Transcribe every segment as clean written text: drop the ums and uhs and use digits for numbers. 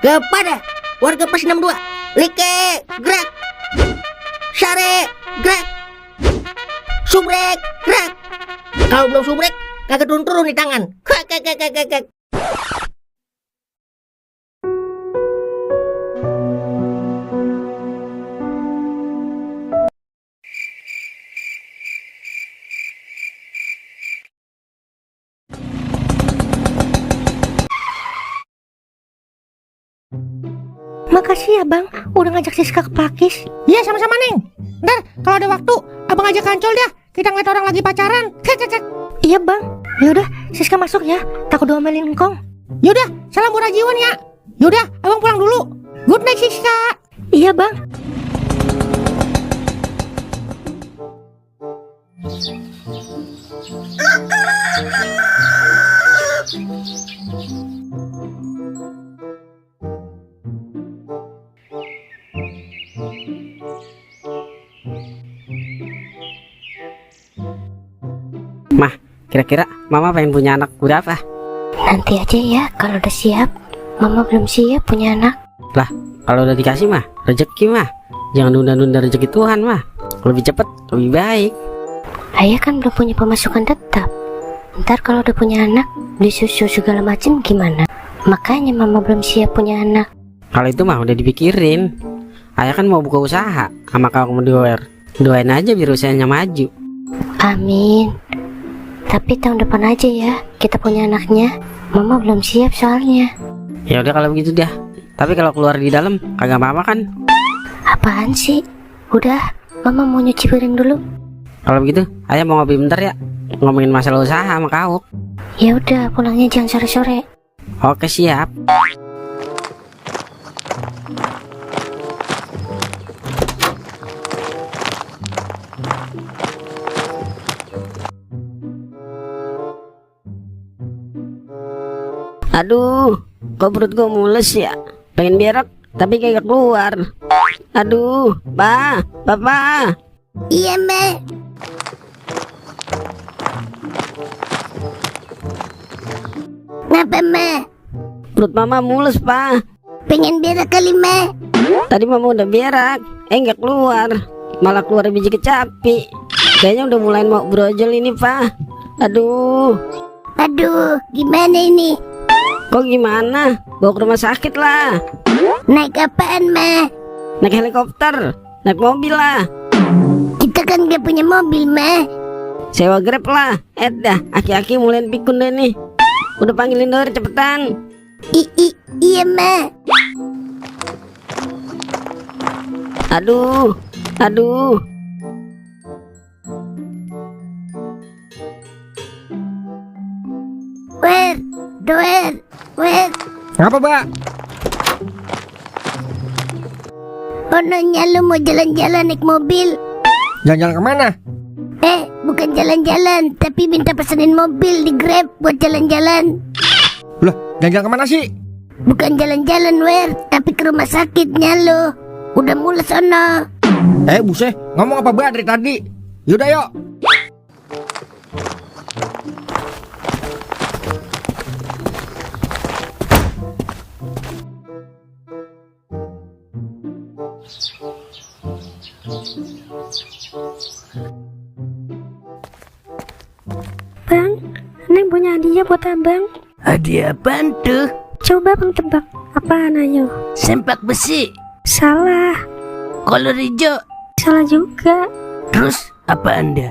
Kepada warga Pos 62, Like, gerak. Share, gerak. Subrek, gerak. Kalau belum subrek, kagak turun-turun di tangan. Kek. Makasih ya bang, udah ngajak Siska ke Pakis. Iya sama-sama Neng. Ntar kalau ada waktu abang ajak Ancol dah. Kita ngeliat orang lagi pacaran. Kek. Iya bang, yaudah Siska masuk ya, takut diomelin engkong. Yaudah, salam murah jiwa ya. Yaudah, abang pulang dulu. Good night Siska. Iya bang. Mah, kira-kira Mama pengen punya anak berapa? Nanti aja ya kalau udah siap. Mama belum siap punya anak. Lah, kalau udah dikasih mah, rezeki mah. Jangan nunda-nunda rezeki Tuhan mah. Lebih cepet, lebih baik. Ayah kan belum punya pemasukan tetap. Ntar kalau udah punya anak, beli susu segala macem gimana? Makanya mama belum siap punya anak. Kalau itu mah udah dipikirin. Ayah kan mau buka usaha sama kamu doer. Doain aja biar usahanya maju. Amin. Tapi tahun depan aja ya kita punya anaknya. Mama belum siap soalnya. Ya udah kalau begitu dah. Tapi kalau keluar di dalam kagak apa-apa kan? Apaan sih? Udah, mama mau nyuci piring dulu. Kalau begitu, ayah mau ngopi bentar ya. Ngomongin masalah usaha sama kau. Ya udah, pulangnya jangan sore-sore. Oke, siap. Aduh, kok perut gue mules ya? Pengen berak, tapi kagak keluar. Aduh, Papa. Iya, Me. Ngapa, Me? Perut Mama mules, Pa. Pengen berak kali, Me. Tadi Mama udah berak, nggak keluar. Malah keluar biji kecapi. Kayaknya udah mulai mau brojol ini, Pa. Aduh, Gimana ini? kok gimana? Bawa ke rumah sakit lah. Naik apaan, Me? Naik helikopter, naik mobil lah. Kita kan gak punya mobil, Me. Sewa Grab lah. Dah, aki-aki mulai pikun deh nih. Udah panggilin Dor cepetan. Iya, Me. Aduh. Wer. Ngapa, Mbak? Kononnya lu mau jalan-jalan naik mobil. Jalan-jalan kemana? Bukan jalan-jalan, tapi minta pesenin mobil di Grab buat jalan-jalan. Lah, jalan-jalan kemana sih? Bukan jalan-jalan, Wer, tapi ke rumah sakitnya lo. Udah mulai sono. Buset, ngomong apa Mbak dari tadi? Yaudah yuk. Bang, Neng punya hadiah buat abang. Hadiah apaan tuh? Coba bang tebak, apaan ayo? Sempak besi, Salah, kolor hijau. salah juga. Terus apa anda?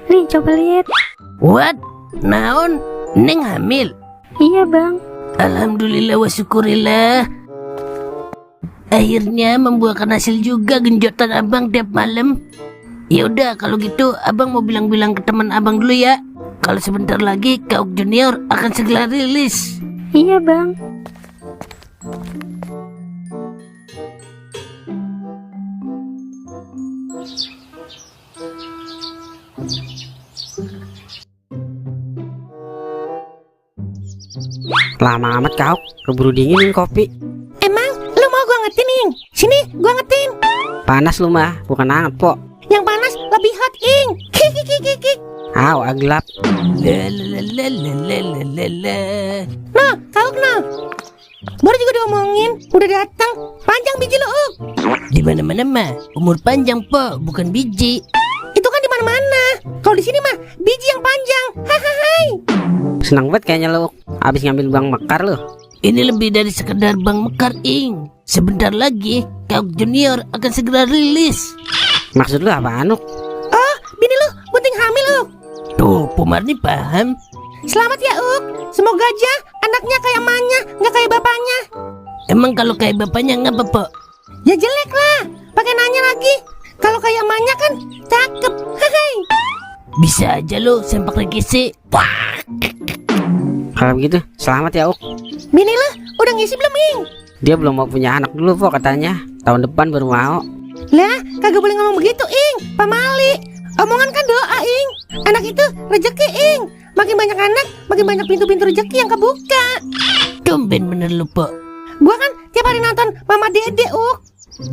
Nih coba lihat. What? Naon? Neng hamil? Iya bang. Alhamdulillah wa syukurillah. Akhirnya membuahkan hasil juga genjotan abang tiap malam. Ya udah kalau gitu abang mau bilang-bilang ke teman abang dulu ya. Kalau sebentar lagi Kauk Junior akan segera rilis. Iya bang. Lama amat kau, keburu dinginin kopi. Emang lu mau gua ngetin? Sini, gua ngetin. Panas lu mah, bukan hangat pok. Yang panas lebih hot, Ing. Kiki. Aw, aglap. La la la la la la la la. Nah, Kauk nah. Baru juga omongin? Udah datang. Panjang biji lu, Uk. Di mana-mana mah umur panjang po, bukan biji. Itu kan di mana-mana. Kalau di sini mah biji yang panjang. Hahaha. Senang banget kayaknya lu abis ngambil Bang Mekar lu. Ini lebih dari sekedar Bang Mekar, Ing. Sebentar lagi Kauk Junior akan segera rilis. Maksud lu apaan, Uk? Oh, bini lu bunting hamil, Uk. Tuh, Pumarni paham. Selamat ya, Uk. Semoga aja anaknya kayak emaknya, nggak kayak bapaknya. Emang kalau kayak bapaknya ngapa, Po? Ya jelek lah. Pakai nanya lagi. Kalau kayak emaknya kan cakep. Hai. Bisa aja lo sempak regisi. Wah, Kalau begitu, selamat ya, Uk. Bini lu udah ngisi belum, Ing? Dia belum mau punya anak dulu, Po, katanya. Tahun depan baru mau. Lah, kagak boleh ngomong begitu, Ing. Pak Mali. Omongan kan doa, Ing. Anak itu rezeki, Ing. Makin banyak anak, makin banyak pintu-pintu rezeki yang kebuka. tumben bener lo, Po. Gua kan tiap hari nonton Mama Dede, Uk.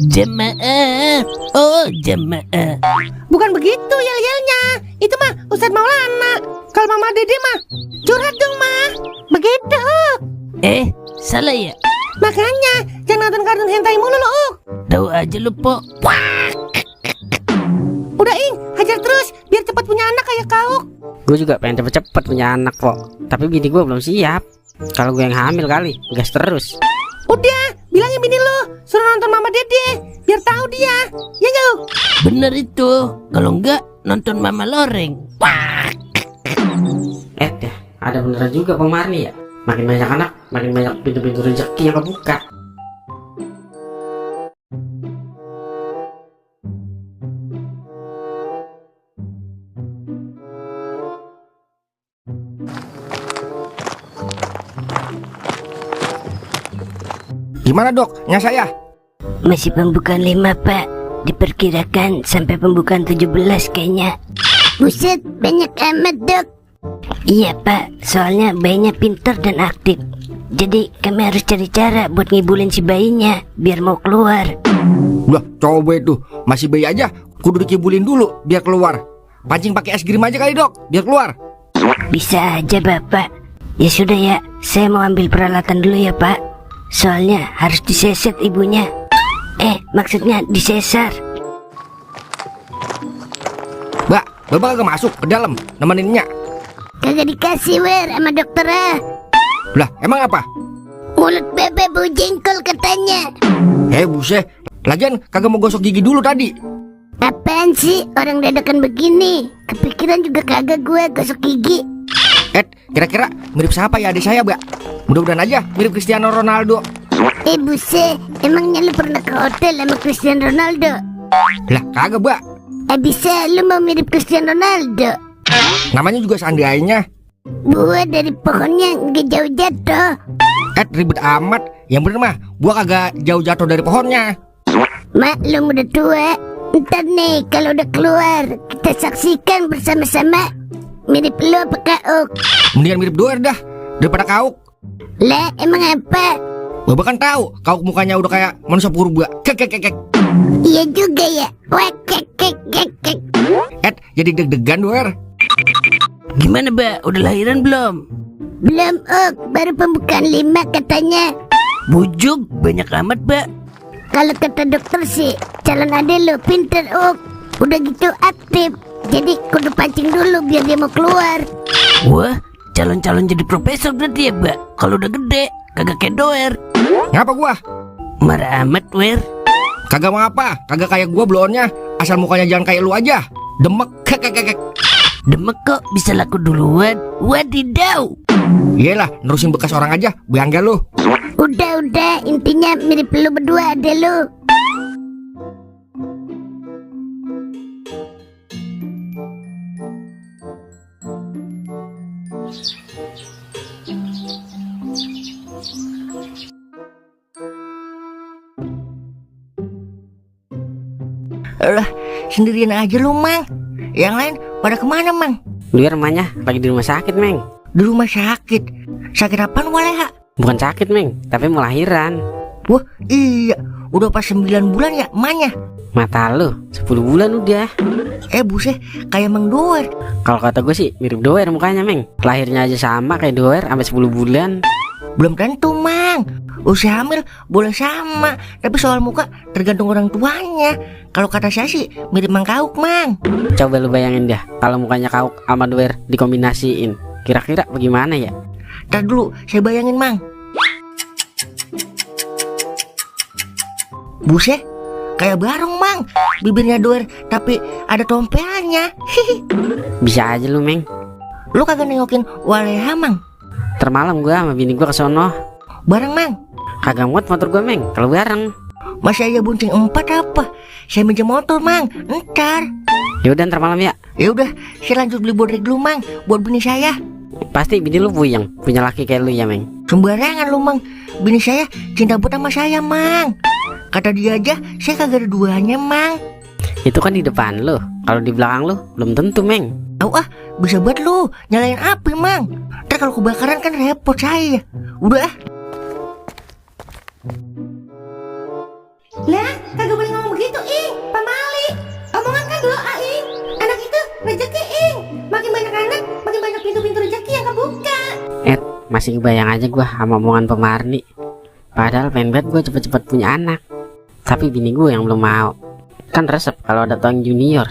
Jemaah, oh jemaah. Bukan begitu yel-yelnya. Itu mah Ustadz Maulana. Kalau Mama Dede mah curhat dong, mah. Begitu, Uk. Salah ya? Makanya jangan nonton kartun hentai mulu lo, Uk. Tahu aja lo, Po. Udah, Ing, hajar terus biar cepat punya anak kayak kau. Gue juga pengen cepet-cepet punya anak, Po. Tapi bini gue belum siap. Kalau gue yang hamil kali, gas terus. Udah, bilangin bini lu suruh nonton Mama Dede biar tahu dia. Ya enggak, Uk? Bener itu. Kalau enggak nonton Mama Loreng. Deh, ada beneran juga Bang Marni ya. Makin banyak anak, makin banyak pintu-pintu rezeki yang kebuka. Gimana dok, nya saya? Masih pembukaan 5 pak. Diperkirakan sampai pembukaan 17 kayaknya. Buset, banyak amat dok. Iya pak, soalnya bayinya pintar dan aktif. Jadi kami harus cari cara buat ngibulin si bayinya biar mau keluar. Lah coba itu, masih bayi aja kudu dikibulin dulu biar keluar. Pancing pakai es krim aja kali dok, biar keluar. Bisa aja bapak. Ya sudah ya, saya mau ambil peralatan dulu ya pak. Soalnya harus diseset ibunya. Maksudnya disesar. Mbak, bapak kagak masuk ke dalam nemeninnya. Kagak dikasih wer sama dokter ah. Lah emang apa? Mulut bebek bau jengkol katanya. Buset, lagian kagak mau gosok gigi dulu tadi. Apaan sih orang dadakan begini? Kepikiran juga kagak gue gosok gigi. Kira-kira mirip siapa ya adik saya, Mbak? Mudah-mudahan aja mirip Cristiano Ronaldo. Buset, emangnya lu pernah ke hotel sama Cristiano Ronaldo? Lah kagak, Mbak. Bisa lu mau mirip Cristiano Ronaldo? Namanya juga seandainya. Buah dari pohonnya nggak jauh jatuh. Ribet amat. Yang bener mah, gua kagak jauh jatuh dari pohonnya. Maklum udah tua. Ntar nih kalau udah keluar kita saksikan bersama-sama. Mirip lu apa Kauk? Mendingan mirip Doer dah daripada Kauk. Lah emang apa? Bapak kan tahu Kauk mukanya udah kayak manusia purba. Kek. Iya juga ya. Wah kek. Jadi deg-degan Doer. Gimana, Mbak? Udah lahiran belum? Belum Uk, baru pembukaan 5 katanya. Bujuk banyak amat, Mbak. Kalau kata dokter sih calon ade lu pinter Uk. Udah gitu aktif. Jadi kudu pancing dulu biar dia mau keluar. Wah, calon-calon jadi profesor berarti ya, Mbak. Kalau udah gede, kagak kayak Doer. Ngapa gua? Marah amat, Wer. Kagak mau apa? Kagak kayak gua bloonnya. Asal mukanya jangan kayak lu aja. Demek. Kek. Demek kok bisa laku duluan. Wadidaw. Iyalah, nerusin bekas orang aja. Bangga lu. Udah, intinya mirip lu berdua ade lu. Lah, sendirian aja lu, Mang. Yang lain pada kemana, Mang? Dia rumahnya lagi di rumah sakit, Meng. Di rumah sakit. Sakit apaan, Waleha? Bukan sakit, Meng, tapi mau lahiran. Wah, iya. Udah pas 9 bulan ya, emaknya? Mata lu, 10 bulan udah. Buset, kayak Mang Doer. Kalau kata gue sih mirip Doer mukanya, Meng. Lahirnya aja sama kayak Doer sampai 10 bulan. Belum tentu, Mang. Usia hamil boleh sama, tapi soal muka tergantung orang tuanya. Kalau kata saya sih mirip Mang Kauk, Mang. Coba lu bayangin dah kalau mukanya Kauk sama Duer dikombinasiin. Kira-kira bagaimana ya? Ntar dulu, saya bayangin, Mang. Buset, kayak Barong, Mang. Bibirnya Duer, tapi ada tompelnya. Bisa aja lu, Meng. Lu kagak nengokin Waleha, Mang? Termalam gua sama bini gua ke sono. Bareng, Mang. Kagak muat motor gua, Meng, kalau bareng. Masih aja bonceng 4 apa? Saya minjem motor, Mang. Ntar. Ya udah ntar malam ya. Ya udah, saya lanjut beli bodrek dulu, Mang, buat bini saya. Pasti bini lu puyeng, punya laki kayak lu ya, Meng. Sembarangan lu, Mang. Bini saya cinta buat sama saya, Mang. Kata dia aja, saya kagak ada duanya, Mang. Itu kan di depan lu. Kalau di belakang lu belum tentu, Meng. Tahu ah, bisa buat lu nyalain api, Mang. Ntar kalau kebakaran kan repot saya. Udah ah. Lah, kagak boleh ngomong begitu, Ing. Pak Mali. Omongan kan doa, Ing. Anak itu rezeki, Ing. Makin banyak anak, makin banyak pintu-pintu rezeki yang kebuka. Masih kebayang aja gua sama omongan Pemarni. Padahal pengen banget gua cepet-cepet punya anak. Tapi bini gue yang belum mau. Kan resep kalau ada Toeng Junior.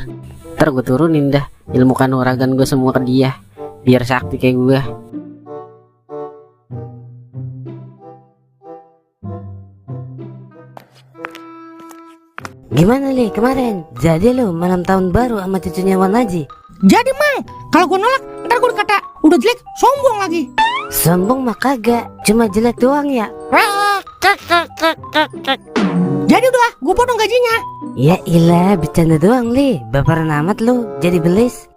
Ntar gue turunin dah ilmu kanuragan gue semua ke dia, biar sakti kayak gue. Gimana Li kemarin? Jadi lo malam tahun baru sama cucunya Wan Haji? Jadi, Mang, kalau gue nolak, ntar gue dikata udah jelek, sombong lagi. Sombong mah kagak, cuma jelek doang ya. Jadi udah, gue potong gajinya. Ya ilah, bercanda doang Li. Baperan amat lu, jadi belis.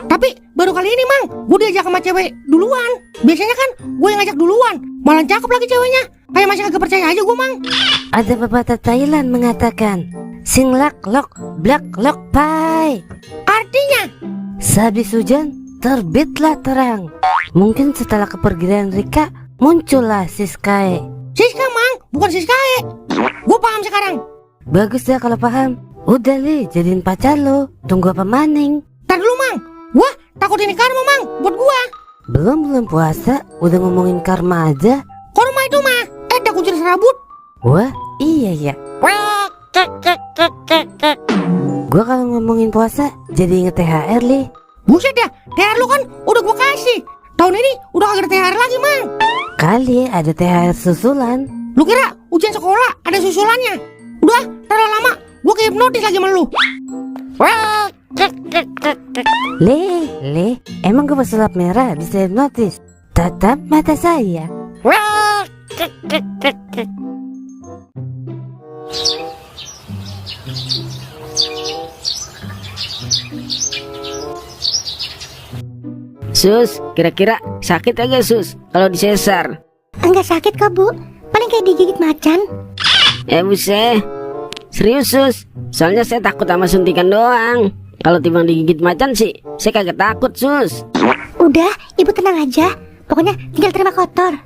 Tapi baru kali ini, Mang, gue diajak sama cewek duluan. Biasanya kan gue yang ngajak duluan, malah cakep lagi ceweknya. Kayak masih kagak percaya aja gue, Mang. Ada pepatah Thailand mengatakan, sing lak lok, blak lok pai. Artinya, sehabis hujan, terbitlah terang. Mungkin setelah kepergian Rika, muncullah Siskae. Siska, Mang, bukan Siskae. Gue paham sekarang. Bagus dah kalau paham. Udah Li, jadiin pacar lo. Tunggu apa maning? Ntar dulu, Mang. Wah, takut ini karma, Mang, buat gua. Belum puasa, udah ngomongin karma aja. Karma itu mah, ada kuncir serabut. Wah, iya ya. Gua kalau ngomongin puasa, jadi inget THR Li. Buset dah, THR lu kan udah gua kasih. Tahun ini udah kagak ada THR lagi, Mang. Kali ada THR susulan. Lu kira ujian sekolah ada susulannya? Udah, terlalu lama, gua kayak hipnotis lagi sama lu. Le, emang gue pesulap merah bisa hipnotis? Tatap mata saya. Sus, kira-kira sakit agak Sus kalau disesar? Enggak sakit kok Bu, paling kayak digigit macan. Buset, serius Sus. Soalnya saya takut sama suntikan doang. Kalau timbang digigit macan sih, saya kagak takut Sus. Udah, Ibu tenang aja. Pokoknya tinggal terima kotor.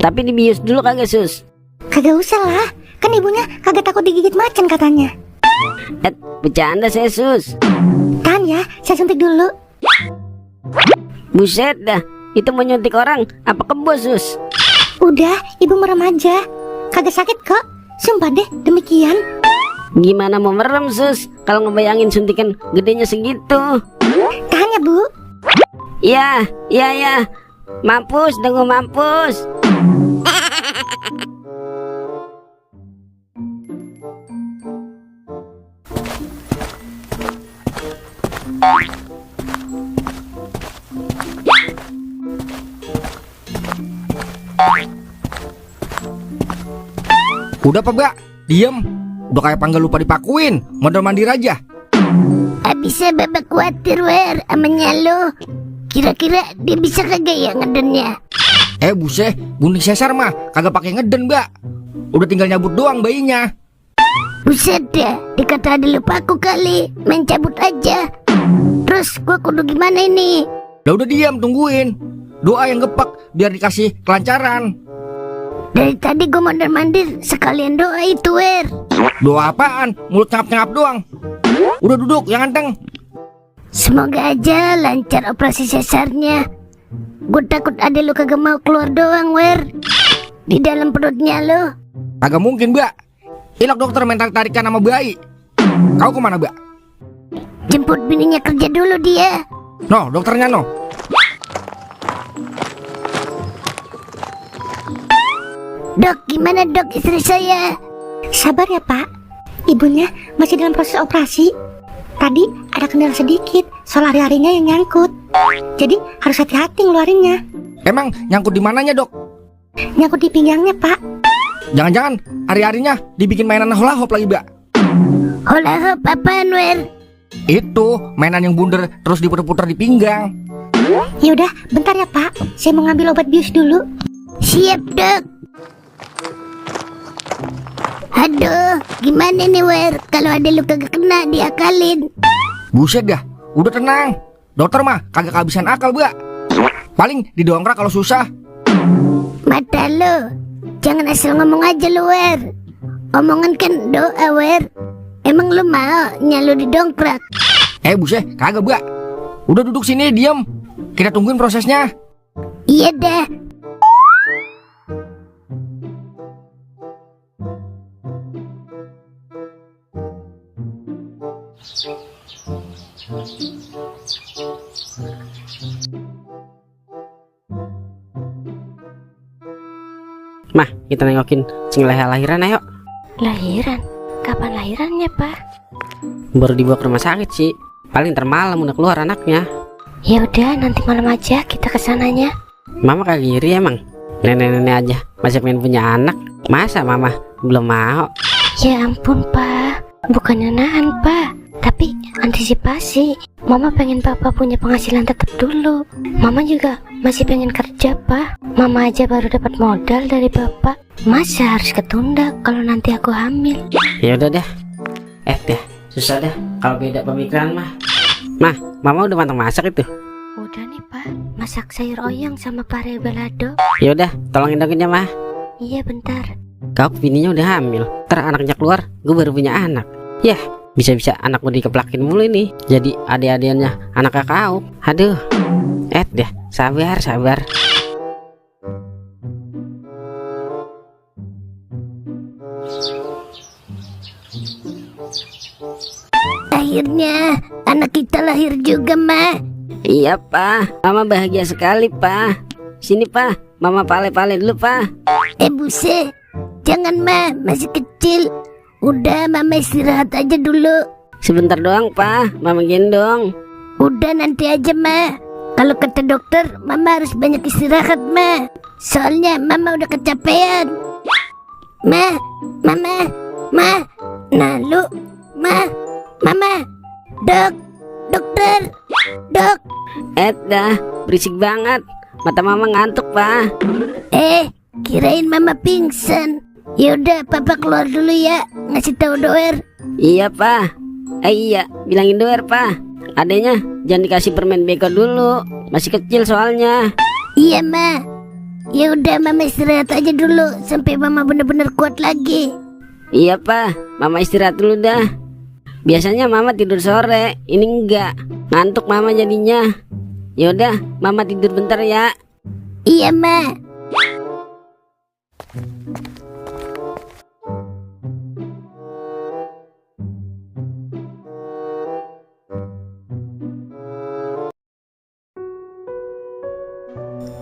Tapi dibius dulu kagak Sus? Kagak usah lah, kan ibunya kagak takut digigit macan katanya. Bercanda saya Sus. Tahan ya, saya suntik dulu. Buset dah, itu mau nyuntik orang apa kebo Sus? Udah, Ibu merem aja. Kagak sakit kok, sumpah deh demikian. Gimana mau merem Sus kalau ngebayangin suntikan gedenya segitu? Tahan ya Bu. Ya. Mampus, dengo mampus. Udah apa gak? Diem. Udah kayak panggil lupa dipakuin. Modal mandir aja. Abisnya Bapak khawatir Wer amanya lo. Kira-kira dia bisa kagak ya ngedennya? Buset, bunyi sesar mah kagak pakai ngeden, Mbak. Udah tinggal nyabut doang bayinya. Buset dah, dikata ada lupaku kali. Main cabut aja. Terus gua kudu gimana ini? Lah udah diam, tungguin. Doa yang gepak biar dikasih kelancaran. Dari tadi gua mandir-mandir sekalian doa itu Wer. Doa apaan? Mulut ngap-ngap doang. Udah duduk, yang ganteng. Semoga aja lancar operasi sesarnya. Gue takut ada lu kagak mau keluar doang, Wer. Di dalam perutnya lu. Agak mungkin, Mbak. Ilok dokter main tarik-tarikan sama bayi. Kau kemana, Mbak? Jemput bininya kerja dulu dia. No, dokternya no. Dok, gimana dok istri saya? Sabar ya Pak, ibunya masih dalam proses operasi. Tadi ada kendala sedikit soal ari-arinya yang nyangkut. Jadi harus hati-hati ngeluarinnya. Emang nyangkut di mananya, Dok? Nyangkut di pinggangnya Pak. Jangan-jangan hari-harinya dibikin mainan hula hop lagi, Mbak. Hula hop apaan, Wer? Itu mainan yang bundar terus diputar-putar di pinggang. Yaudah, bentar ya Pak. Saya mau ngambil obat bius dulu. Siap dok. Aduh, gimana nih Wer? Kalau ada lu kagak kena diakalin. Buset dah, udah tenang. Dokter mah kagak kehabisan akal, Mbak. Paling didongkrak kalau susah. Mata lu, jangan asal ngomong aja lu Wer. Omongan kan doa Wer. Emang lu mau nyalu didongkrak? Buset, kagak, Mbak. Udah duduk sini, diam. Kita tungguin prosesnya. Iya dah. Mah, kita nengokin Cing Leha lahiran ayo. Lahiran? Kapan lahirannya, Pak? Baru dibawa ke rumah sakit sih. Paling termalam udah keluar anaknya. Ya udah, nanti malam aja kita kesananya. Mama kagak iri emang. Nenek-nenek aja masih pengen punya anak. Masa mama belum mau? Ya ampun, Pak. Bukannya nahan, Pak. Tapi antisipasi. Mama pengen Papa punya penghasilan tetap dulu. Mama juga masih pengen kerja, Pak. Mama aja baru dapat modal dari Bapak. Masa harus ketunda kalau nanti aku hamil? Ya udah deh. Deh, susah deh kalau beda pemikiran mah. Mah, mama udah matang masak itu. Udah nih, Pak. Masak sayur oyong sama pare balado. Ya udah, tolongin dong mah. Iya, bentar. Kau bininya udah hamil. Ntar anaknya keluar, gue baru punya anak. Yah, bisa-bisa anakku dikeplakin mulu ini. Jadi adik-adiannya anak kau. Aduh. Deh, sabar. Akhirnya anak kita lahir juga, Ma. Iya, Pak. Mama bahagia sekali, Pak. Sini, Pak. Mama pale-pale dulu, Pak. Buset. Jangan, Ma. Masih kecil. Udah, Mama istirahat aja dulu. Sebentar doang, Pak. Mama gendong. Udah, nanti aja, Ma. Kalau kata dokter, Mama harus banyak istirahat, Ma. Soalnya Mama udah kecapean. Ma. Nah, lu. Mama. Dokter. Dok. Dah, berisik banget. Mata Mama ngantuk, Pak. Kirain Mama pingsan. Yaudah, Papa keluar dulu ya. Ngasih tahu Doer. Iya, Pak. Iya, bilangin Doer, Pak. Adanya jangan dikasih permen beko dulu. Masih kecil soalnya. Iya, Ma. Ya udah, Mama istirahat aja dulu sampai Mama bener-bener kuat lagi. Iya, Pak. Mama istirahat dulu dah. Biasanya Mama tidur sore, ini enggak. Ngantuk Mama jadinya. Yaudah, Mama tidur bentar ya. Iya, Ma.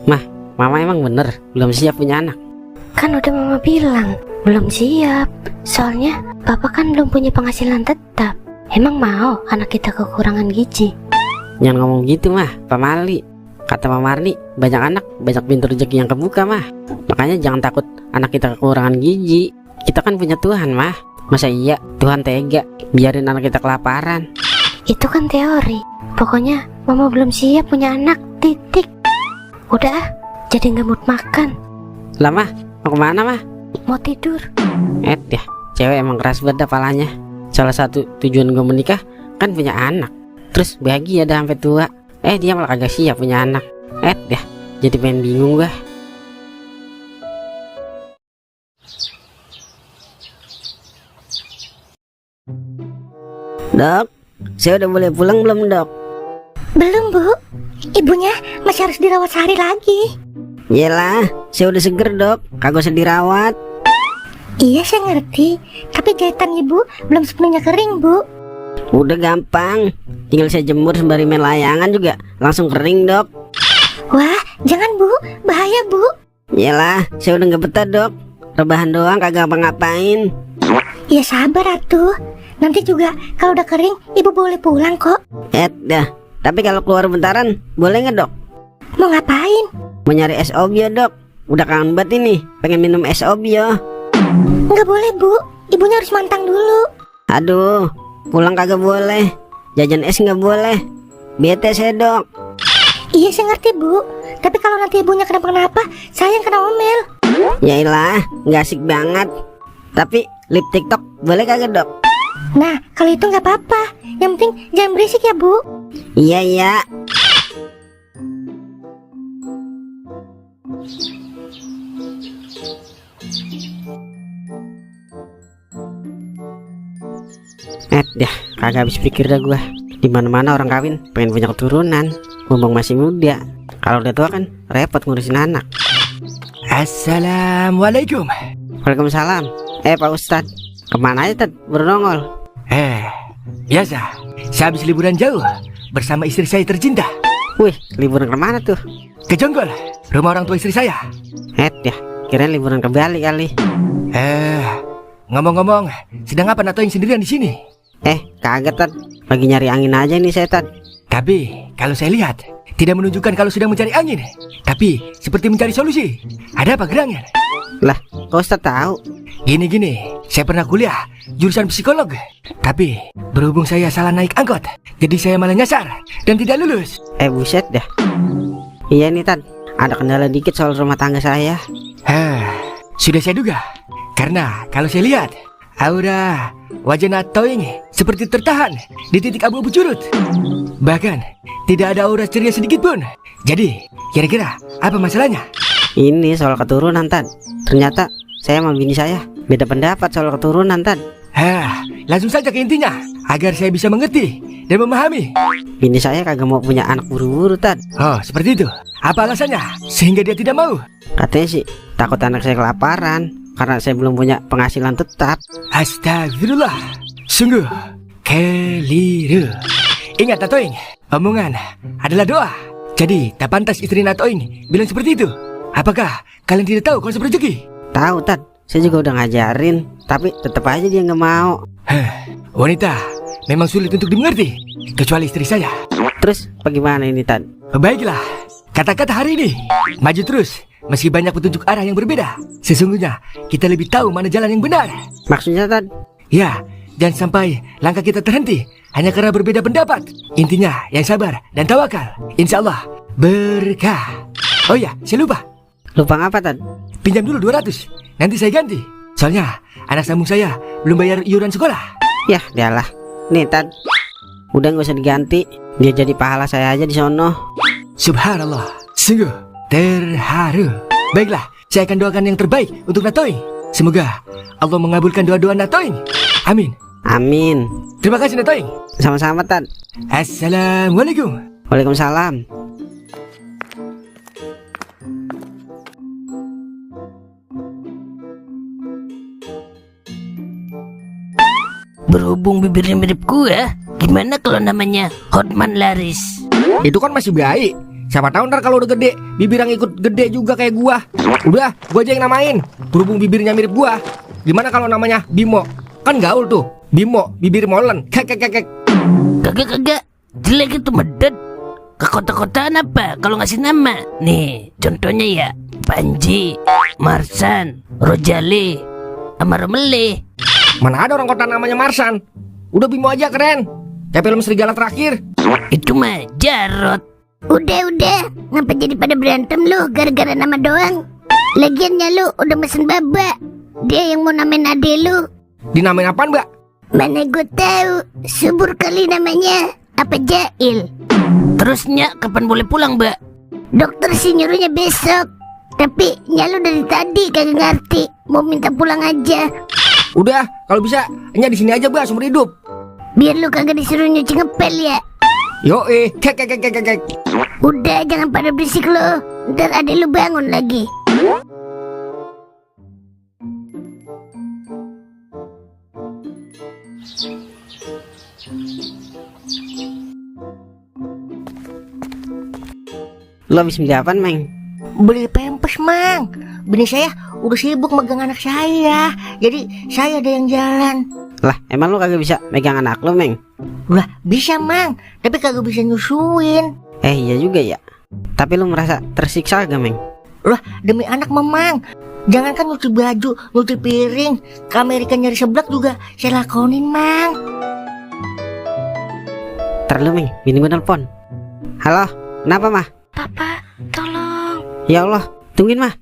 Mah, mama emang bener belum siap punya anak. Kan udah Mama bilang belum siap. Soalnya Papa kan belum punya penghasilan tetap. Emang mau anak kita kekurangan gizi? Jangan ngomong gitu mah, Pak Mali. Kata Mama Marni, banyak anak, banyak pintu rezeki yang kebuka mah. Makanya jangan takut anak kita kekurangan gizi. Kita kan punya Tuhan mah. Masa iya Tuhan tega biarin anak kita kelaparan? Itu kan teori. Pokoknya Mama belum siap punya anak, titik. Udah, jadi nggak mood makan. Lah mah, mau kemana mah? Mau tidur. Ya, cewek emang keras banget palanya. Salah satu tujuan gue menikah kan punya anak. Terus bahagia dah sampai tua. Dia malah kagak siap punya anak. Jadi pengen bingung gue. Dok, saya udah boleh pulang belum, Dok? Belum, Bu. Ibunya masih harus dirawat sehari lagi. Yelah, saya udah seger dok, kagak usah dirawat. Iya saya ngerti, tapi jahitan ibu belum sepenuhnya kering bu. Udah gampang, tinggal saya jemur sembari main layangan juga langsung kering dok. Wah jangan bu, bahaya bu. Yelah, saya udah gak betah dok, rebahan doang kagak ngapa-ngapain. Ya sabar atuh, nanti juga kalau udah kering ibu boleh pulang kok. Dah, tapi kalau keluar bentaran boleh nggak dok? Mau ngapain? Mau nyari es obio dok, udah kangen banget ini, pengen minum es obio. Nggak boleh bu, ibunya harus mantang dulu. Aduh, pulang kagak boleh, jajan es nggak boleh, bete saya dok. Iya saya ngerti bu, tapi kalau nanti ibunya kenapa-kenapa, saya yang kena omel. Yailah, nggak asik banget. Tapi lip TikTok boleh kagak dok? Nah kalau itu nggak apa-apa, yang penting jangan berisik ya bu. Iya. Dah, kagak habis pikir dah gua. Di mana-mana orang kawin pengen punya keturunan, mumpung masih muda. Kalau udah tua kan repot ngurusin anak. Assalamualaikum. Waalaikumsalam. Pak Ustad, kemana aja Tad bernongol? Biasa. Saya habis liburan jauh bersama istri saya tercinta. Wih, liburan kemana tuh? Ke Jonggol, rumah orang tua istri saya. Ya, kirain liburan ke Bali kali. Ngomong-ngomong, sedang apa Natoing sendirian di sini? Kagak Tad, lagi nyari angin aja nih saya Tad. Tapi kalau saya lihat tidak menunjukkan kalau sedang mencari angin, tapi seperti mencari solusi. Ada apa gerangan? Lah, kok Ustad tahu? Gini, saya pernah kuliah jurusan psikolog. Tapi berhubung saya salah naik angkot, jadi saya malah nyasar dan tidak lulus. Buset dah. Iya nih Tad, ada kendala dikit soal rumah tangga saya. Sudah saya duga. Karena kalau saya lihat aura wajah Natoing seperti tertahan di titik abu-abu curut. Bahkan tidak ada aura ceria sedikit pun. Jadi kira-kira apa masalahnya? Ini soal keturunan Tad. Ternyata saya sama bini saya beda pendapat soal keturunan Tad. Langsung saja ke intinya agar saya bisa mengerti dan memahami. Bini saya kagak mau punya anak buru-buru Tad. Oh seperti itu. Apa alasannya sehingga dia tidak mau? Katanya sih takut anak saya kelaparan karena saya belum punya penghasilan tetap. Astagfirullah, sungguh keliru. Ingat Natoing, omongan adalah doa. Jadi tak pantas istri Natoing bilang seperti itu. Apakah kalian tidak tahu konsep rezeki? Tahu Tad, saya juga udah ngajarin, tapi tetap aja dia nggak mau. Wanita memang sulit untuk dimengerti, kecuali istri saya. Terus bagaimana ini Tad? Baiklah, kata-kata hari ini maju terus. Meski banyak petunjuk arah yang berbeda, sesungguhnya kita lebih tahu mana jalan yang benar. Maksudnya Tad? Ya, jangan sampai langkah kita terhenti hanya karena berbeda pendapat. Intinya yang sabar dan tawakal, insya Allah berkah. Oh ya, saya lupa. Lupa apa Tad? Pinjam dulu 200, nanti saya ganti. Soalnya anak sambung saya belum bayar iuran sekolah. Yah, dialah. Nih Tad, udah nggak usah diganti. Dia jadi pahala saya aja di sono. Subhanallah, sungguh terharu. Baiklah, saya akan doakan yang terbaik untuk Natoing. Semoga Allah mengabulkan doa-doa Natoing. Amin. Amin. Terima kasih Natoing. Sama-sama Tad. Assalamualaikum. Waalaikumsalam. Berhubung bibirnya mirip gua, gimana kalau namanya Hotman Laris? Itu kan masih baik. Siapa tahu ntar kalau udah gede, bibir yang ikut gede juga kayak gua. Udah, gua aja yang namain. Berhubung bibirnya mirip gua. Gimana kalau namanya Bimo? Kan gaul tuh. Bimo, bibir molen. Kek. Kagak, jelek itu medet. Ke kota-kotaan apa kalau ngasih nama? Nih, contohnya ya Panji, Marsan, Rojali, sama Romele. Mana ada orang kota namanya Marsan? Udah Bimo aja keren. Kayak film Serigala Terakhir. Itu mah Jarot. Udah, ngapa jadi pada berantem lu gara-gara nama doang? Lagiannya lu udah mesen babak. Dia yang mau namain ade lu. Dinamain apaan, Mbak? Mana gue tahu, subur kali namanya. Apa Jail? Terusnya kapan boleh pulang, Mbak? Dokter sih nyuruhnya besok. Tapi nyalu dari tadi kagak ngerti. Mau minta pulang aja. Udah, kalau bisa, hanya di sini aja, Mbak, seumur hidup. Biar lu kagak disuruh nyuci ngepel ya. Yo kek kek kek kek kek. Udah, jangan pada berisik lo. Ntar adek lu bangun lagi. Lo habis beli apaan, Meng? Beli pempes, Mang. Bini saya udah sibuk megang anak saya. Jadi saya ada yang jalan. Lah, emang lo kagak bisa megang anak lo, Meng? Lah, bisa, Mang. Tapi kagak bisa nyusuin. Iya juga ya. Tapi lo merasa tersiksa gak, Meng? Lah, demi anak Memang. Jangankan nyuci baju, nyuci piring, ke Amerika nyari seblak juga saya lakonin, Mang. Ntar lo, Meng, bini gue nelpon. Halo, kenapa, Mah? Papa, tolong. Ya Allah, tungguin, Mah.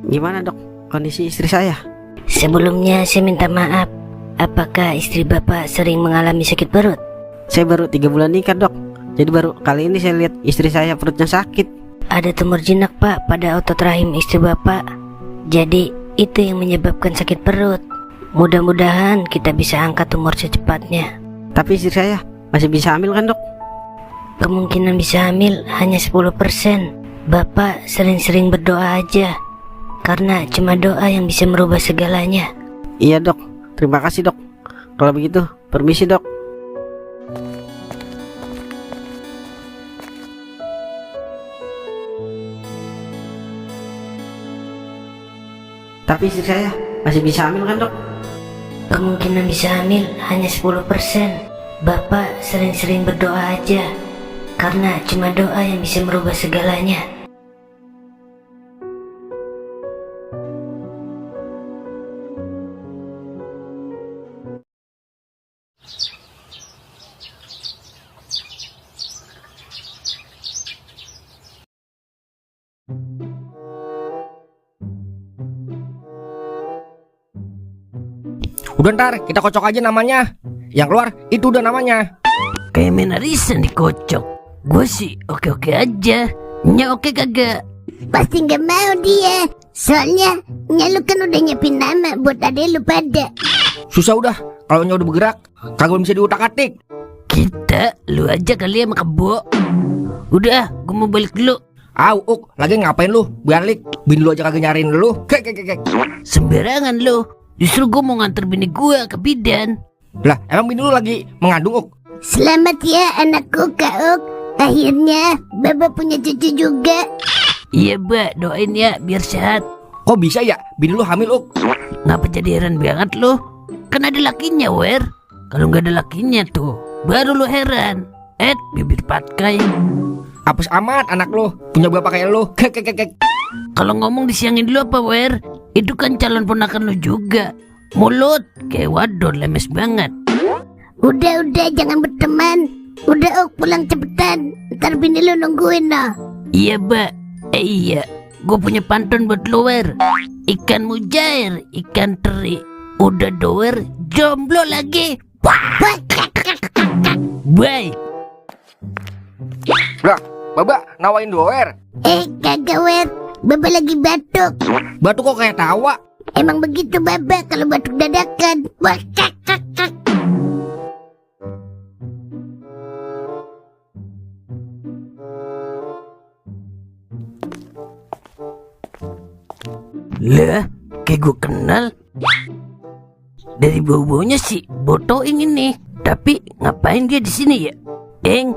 Gimana, Dok, kondisi istri saya? Sebelumnya saya minta maaf. Apakah istri Bapak sering mengalami sakit perut? Saya baru 3 bulan nikah, Dok. Jadi baru kali ini saya lihat istri saya perutnya sakit. Ada tumor jinak, Pak, pada otot rahim istri Bapak. Jadi itu yang menyebabkan sakit perut. Mudah-mudahan kita bisa angkat tumor secepatnya. Tapi istri saya masih bisa hamil kan, Dok? Kemungkinan bisa hamil hanya 10%. Bapak sering-sering berdoa aja, karena cuma doa yang bisa merubah segalanya. Iya, Dok. Terima kasih, Dok. Kalau begitu, permisi, Dok. Tapi istri saya masih bisa hamil kan, Dok? Kemungkinan bisa hamil hanya 10%. Bapak sering-sering berdoa aja, karena cuma doa yang bisa merubah segalanya. Udah ntar kita kocok aja namanya. Yang keluar itu udah namanya. Kayak main arisan dikocok. Gue sih oke-oke aja. Nya oke kagak? Pasti nggak mau dia. Soalnya lu kan udah nyiapin nama buat adek lu pada. Susah udah. Kalau nya udah bergerak, kagak bisa diutak-atik. Kita, lu aja kali ya sama kebo. Udah, gue mau balik dulu. Uk, lagi ngapain lu? Balik. Bini lu aja kagak nyariin lu. Kek kek kek. Sembarangan lu. Justru gue mau nganter bini gue ke bidan. Lah, emang bini lu lagi mengandung, Uk? Selamat ya anakku Kak Uk. Akhirnya Baba punya cucu juga. Iya, Mbak, doain ya biar sehat. Kok bisa ya bini lu hamil, Uk? Ngapa jadi heran banget lu? Kan ada lakinya, Wer. Kalau nggak ada lakinya tuh, baru lu heran. Bibir patkai. Apes amat anak lu, punya bapak kayak lu. Kek kek kek. Kalau ngomong disiangin dulu apa, Wer? Itu kan calon ponakan lu juga. Mulut kayak wadon lemes banget. Udah jangan berteman. Udah Uk, pulang cepetan. Ntar bini lu nungguin noh. Iya, Mbak. Iya, gue punya pantun buat lu, Wer. Ikan mujair, ikan teri. Udah doer, jomblo lagi. Bye. Lah, Baba nawain doer. Kagak Wer. Baba lagi batuk. Batu kok kayak tawa. Emang begitu Baba kalau batuk dadakan. Wah, cak. Lah, kayak gue kenal. Dari bau-baunya sih Botoing ini. Tapi ngapain dia di sini ya? Toeng.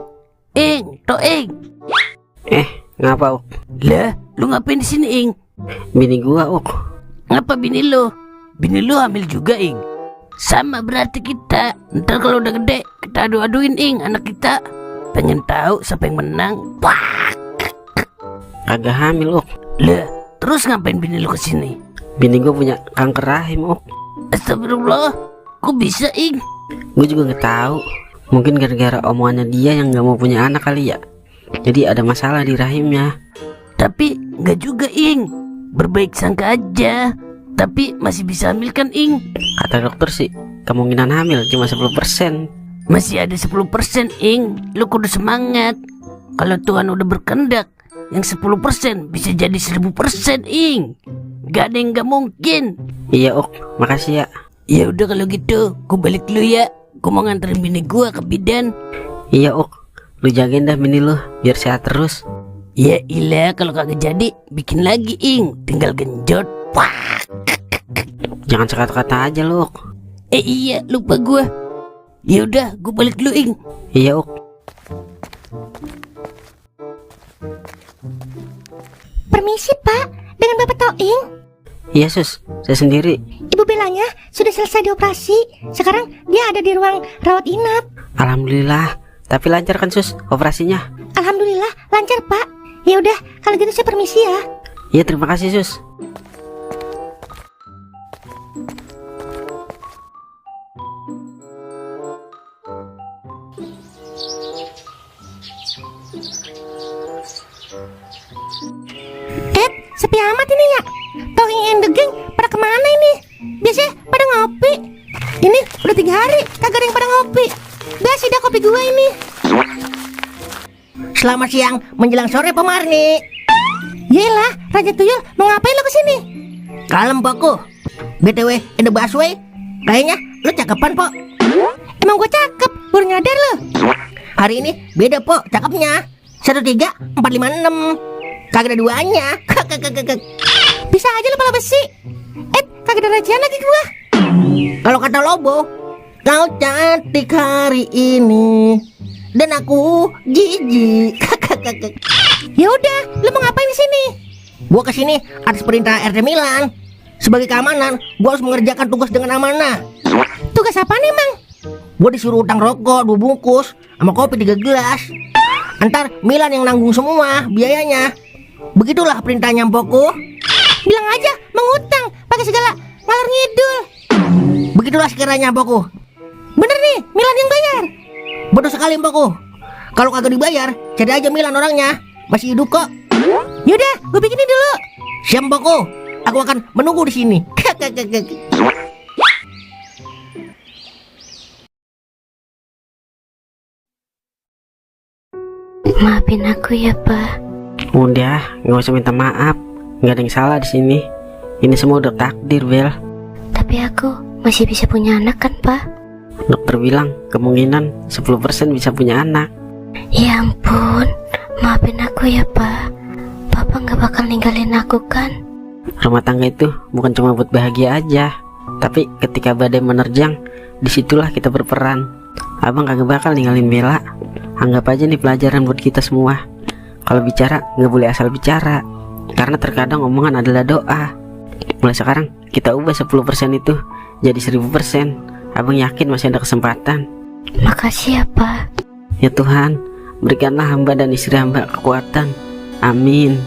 Ngapa, Uk? Lah, lu ngapain di sini, Ing? Bini gua, Uk. Ngapa bini lu? Bini lu hamil juga, Ing. Sama berarti kita. Ntar kalau udah gede, kita adu-aduin, Ing, anak kita. Pengen tahu siapa yang menang? Wah. Agak hamil, Uk. Lah, terus ngapain bini lu kesini? Bini gua punya kanker rahim, Uk. Astagfirullah, kok bisa, Ing? Gue juga nggak tahu. Mungkin gara-gara omongannya dia yang nggak mau punya anak kali ya. Jadi ada masalah di rahimnya. Tapi nggak juga, Ing. Berbaik sangka aja. Tapi masih bisa hamil kan, Ing? Kata dokter sih kemungkinan hamil cuma 10%. Masih ada 10%, Ing. Lu kudu semangat. Kalau Tuhan udah berkehendak, Yang 10% bisa jadi 1000%, Ing. Gak ada yang gak mungkin. Iya Ok, makasih ya. Ya udah kalau gitu, gue balik dulu ya. Gue mau nganterin bini gue ke bidan. Iya Ok, lu jagain dah bini lu biar sehat terus. Ya ilah, kalau kagak jadi bikin lagi, Ing. Tinggal genjot. Wah. Jangan sekata-kata aja lu Ok. Iya, lupa gue. Ya udah, gue balik dulu, Ing. Iya Ok. Permisi Pak, dengan Bapak Toing. Iya Sus, saya sendiri. Ibu Belanya sudah selesai dioperasi. Sekarang dia ada di ruang rawat inap. Alhamdulillah. Tapi lancar kan Sus operasinya? Alhamdulillah lancar Pak. Ya udah, kalau gitu saya permisi ya. Iya terima kasih Sus. Sepi amat ini ya. Toing and the gang pada kemana ini? Biasanya pada ngopi. Ini udah 3 hari kagak ada yang pada ngopi. Udah sih dah kopi gua ini. Selamat siang menjelang sore Pak Marni. Yelah, Raja Tuyul mau ngapain lo kesini? Kalem, Poko. BTW, in the busway. Kayaknya lu cakepan, Pok. Emang gua cakep, baru nyadar lo. Hari ini beda, Pok, cakepnya. 13456. Kagak ada duanya. Bisa aja lo pala besi. Kagak ada rajian lagi gua. Kalau kata Lobo, kau cantik hari ini dan aku jijik. Ya udah, lo mau ngapain di sini? Gua kesini atas perintah RT Milan. Sebagai keamanan, gua harus mengerjakan tugas dengan amanah. Tugas apa nih, Mang? Gua disuruh utang rokok 2 bungkus sama kopi 3 gelas. Antar Milan yang nanggung semua biayanya. Begitulah perintahnya, Mpokku. Bilang aja mengutang, pakai segala ngalor ngidul. Begitulah sekiranya, Mpokku. Bener nih, Milan yang bayar. Betul sekali, Mpokku. Kalau kagak dibayar, cari aja Milan orangnya. Masih hidup kok. Yaudah, gue bikinin dulu. Siap, Mpokku. Aku akan menunggu di sini. Maafin aku ya Pak. Udah, nggak usah minta maaf. Nggak ada yang salah di sini. Ini semua udah takdir, Bel. Tapi aku masih bisa punya anak kan Pak? Dokter bilang kemungkinan 10% bisa punya anak. Ya ampun, maafin aku ya Pak. Papa nggak bakal ninggalin aku kan? Rumah tangga itu bukan cuma buat bahagia aja, tapi ketika badai menerjang, disitulah kita berperan. Abang kagak bakal ninggalin Bella. Anggap aja nih pelajaran buat kita semua. Kalau bicara nggak boleh asal bicara, karena terkadang omongan adalah doa. Mulai sekarang kita ubah 10% itu jadi 1000%. Abang yakin masih ada kesempatan. Makasih ya Pak. Ya Tuhan, berikanlah hamba dan istri hamba kekuatan. Amin.